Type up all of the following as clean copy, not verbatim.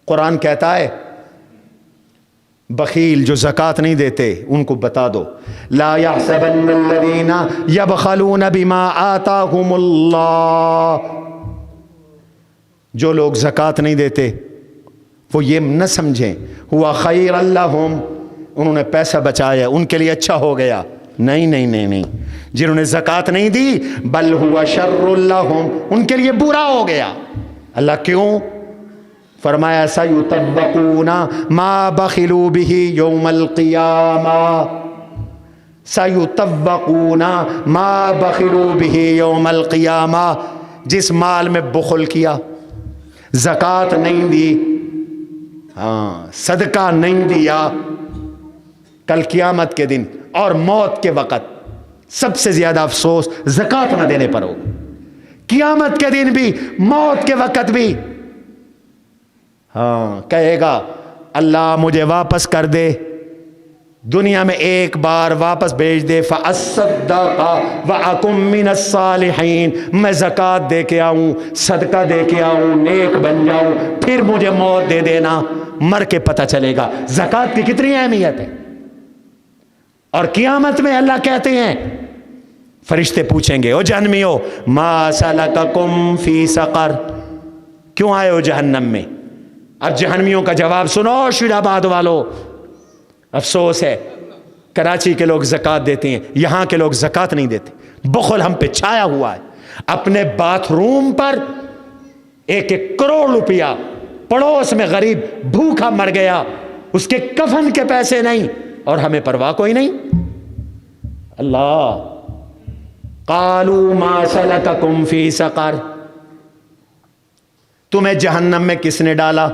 قرآن کہتا ہے بخیل جو زکوٰۃ نہیں دیتے ان کو بتا دو لا يحسبن الذين يبخلون بما آتاهم اللہ، جو لوگ زکوٰۃ نہیں دیتے وہ یہ نہ سمجھیں ہوا خیر لہم، انہوں نے پیسہ بچایا ان کے لیے اچھا ہو گیا، نہیں نہیں نہیں نہیں، جنہوں نے زکوٰۃ نہیں دی بل ہوا شر لہم، ان کے لیے برا ہو گیا۔ اللہ کیوں؟ فرمایا سیطبقون ما بخلوا به یوم القیامہ، سیطبقون ما بخلوا به یوم القیامہ، جس مال میں بخل کیا، زکوٰۃ نہیں دی، صدقہ نہیں دیا، کل قیامت کے دن اور موت کے وقت سب سے زیادہ افسوس زکوٰۃ نہ دینے پر ہوگا، قیامت کے دن بھی موت کے وقت بھی کہے گا اللہ مجھے واپس کر دے، دنیا میں ایک بار واپس بھیج دے، فَأَصَّدَّقَ وَأَكُن مِّنَ الصَّالِحِينَ، میں زکوٰۃ دے کے آؤں، صدقہ دے کے آؤں، نیک بن جاؤں، پھر مجھے موت دے دینا، مر کے پتہ چلے گا زکوٰۃ کی کتنی اہمیت ہے۔ اور قیامت میں اللہ کہتے ہیں، فرشتے پوچھیں گے او جہنمیو ما سلککم فی سقر، کیوں آئے ہو جہنم میں؟ اب جہنمیوں کا جواب سنو شیر آباد والو، افسوس ہے کراچی کے لوگ زکوٰۃ دیتے ہیں، یہاں کے لوگ زکوٰۃ نہیں دیتے، بخل ہم پہ چھایا ہوا ہے۔ اپنے باتھ روم پر 1-1 کروڑ روپیہ، پڑوس میں غریب بھوکا مر گیا، اس کے کفن کے پیسے نہیں اور ہمیں پرواہ کوئی نہیں۔ اللہ قالوا ما سلککم فی سقر، تمہیں جہنم میں کس نے ڈالا؟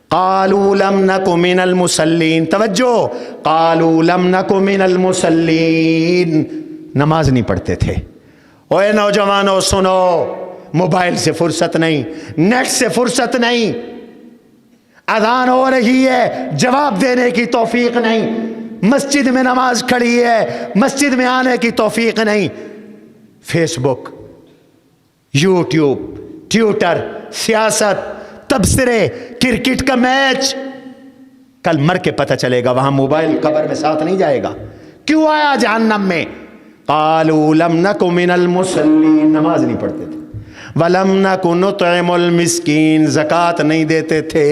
قالوا لم نک من المصلین، توجہ، قالوا لم نک من المصلین، نماز نہیں پڑھتے تھے۔ اوے نوجوانوں سنو، موبائل سے فرصت نہیں، نیٹ سے فرصت نہیں، اذان ہو رہی ہے جواب دینے کی توفیق نہیں، مسجد میں نماز کھڑی ہے مسجد میں آنے کی توفیق نہیں، فیس بک، یوٹیوب، ٹویٹر، سیاست، تبصرے، کرکٹ کا میچ، کل مر کے پتہ چلے گا، وہاں موبائل قبر میں ساتھ نہیں جائے گا۔ کیوں آیا جہنم میں؟ قالوا لم نک من المصلین، نماز نہیں پڑھتے تھے، ولم نک نطعم المسکین، زکوٰۃ نہیں دیتے تھے،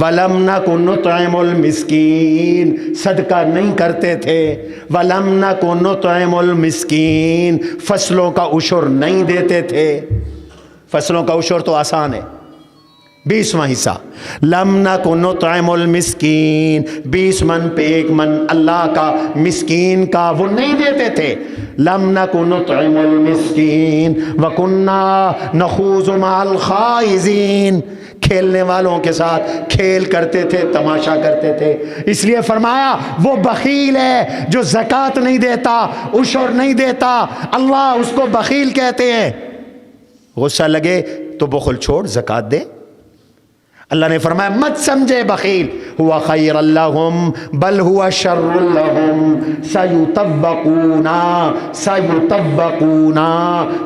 وَلَمْ نَكُ نُطْعِمُ الْمِسْكِينَ، صدقہ نہیں کرتے تھے، وَلَمْ نَكُ نُطْعِمُ الْمِسْكِينَ، فصلوں کا عشر نہیں دیتے تھے، فصلوں کا عشر تو آسان ہے، 20واں حصہ، لَمْ نَكُ نُطْعِمُ الْمِسْكِينَ، 20 من پہ 1 من اللہ کا مسکین کا وہ نہیں دیتے تھے، لَمْ نَكُ نُطْعِمُ الْمِسْكِينَ وَكُنَّا نَخُوضُ مَعَ الْخَائِضِينَ، کھیلنے والوں کے ساتھ کھیل کرتے تھے، تماشا کرتے تھے۔ اس لیے فرمایا وہ بخیل ہے جو زکوٰۃ نہیں دیتا، عشر نہیں دیتا، اللہ اس کو بخیل کہتے ہیں۔ غصہ لگے تو بخل چھوڑ، زکوٰۃ دے۔ اللہ نے فرمایا مت سمجھے بخیل، ہوا خیر لہم بل ہوا شر لہم، سیطبقون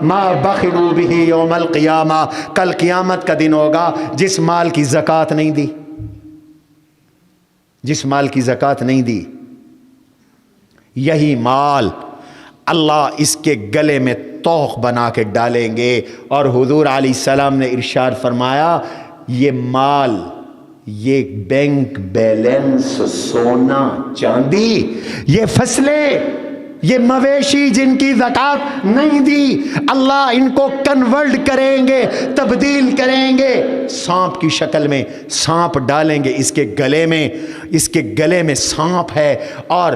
ما بخلوا بہ یوم القیامہ، کل قیامت کا دن ہوگا جس مال کی زکوٰۃ نہیں دی، جس مال کی زکوٰۃ نہیں دی، یہی مال اللہ اس کے گلے میں توق بنا کے ڈالیں گے۔ اور حضور علیہ السلام نے ارشاد فرمایا یہ مال، یہ بینک بیلنس، سونا چاندی، یہ فصلیں، یہ مویشی جن کی زکوٰۃ نہیں دی، اللہ ان کو کنورٹ کریں گے، تبدیل کریں گے، سانپ کی شکل میں سانپ ڈالیں گے اس کے گلے میں، اس کے گلے میں سانپ ہے، اور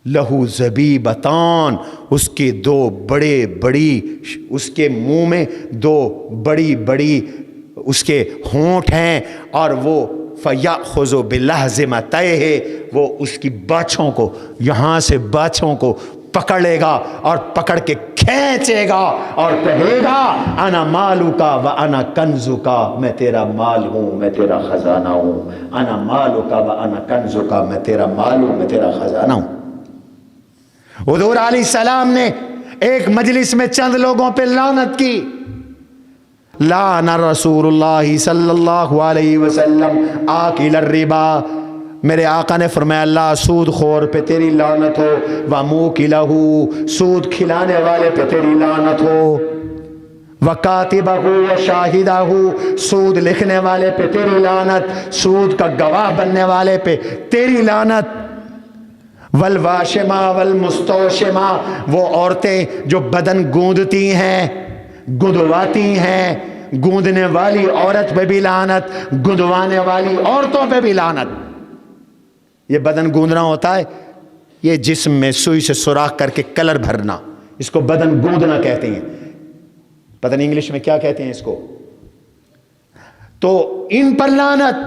لہو زبیبتان، اس کے 2 بڑے بڑی، اس کے منہ میں 2 بڑی بڑی اس کے ہونٹ ہیں، اور وہ فَيَأْخُذُ بِلَحْظِمَتَيْهِ، وہ اس کی باچھوں کو، یہاں سے باچھوں کو پکڑ لے گا اور پکڑ کے کھینچے گا اور کہے گا انا مالکا و انا کنزکا، میں تیرا مال ہوں، میں تیرا خزانہ ہوں، انا مالکا و انا کنزکا، میں تیرا مال ہوں، میں تیرا خزانہ ہوں۔ حضور علیہ السلام نے ایک مجلس میں چند لوگوں پہ لعنت کی، لعن رسول اللہ صلی اللہ علیہ وسلم آکل الربا، میرے آقا نے فرمایا اللہ سود خور پہ تیری لعنت ہو، وَمُوكِلَهُ، سود کھلانے والے پہ تیری لعنت ہو، وَكَاتِبَهُ وَشَاهِدَهُ، سود لکھنے والے پہ تیری لعنت، سود کا گواہ بننے والے پہ تیری لعنت، وَالْوَاشِمَا وَالْمُسْتَوْشِمَا، وہ عورتیں جو بدن گوندتی ہیں، گندواتی ہیں، گوندنے والی عورت پہ بھی لعنت، گندوانے والی عورتوں پہ بھی لعنت۔ یہ بدن گوندنا ہوتا ہے، یہ جسم میں سوئی سے سوراخ کر کے کلر بھرنا، اس کو بدن گوندنا کہتے ہیں، پتہ نہیں انگلش میں کیا کہتے ہیں اس کو۔ تو ان پر لعنت،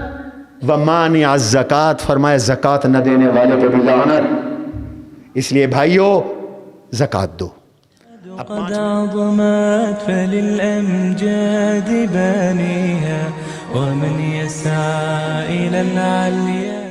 وَمَانِعَ الزَّكَاةِ، فرمایا زکوٰۃ نہ دینے والے پہ بھی لعنت۔ اس لیے بھائیو زکوٰۃ دو۔ قد عظمت فللأمجاد بانيها ومن يسعى إلى العليا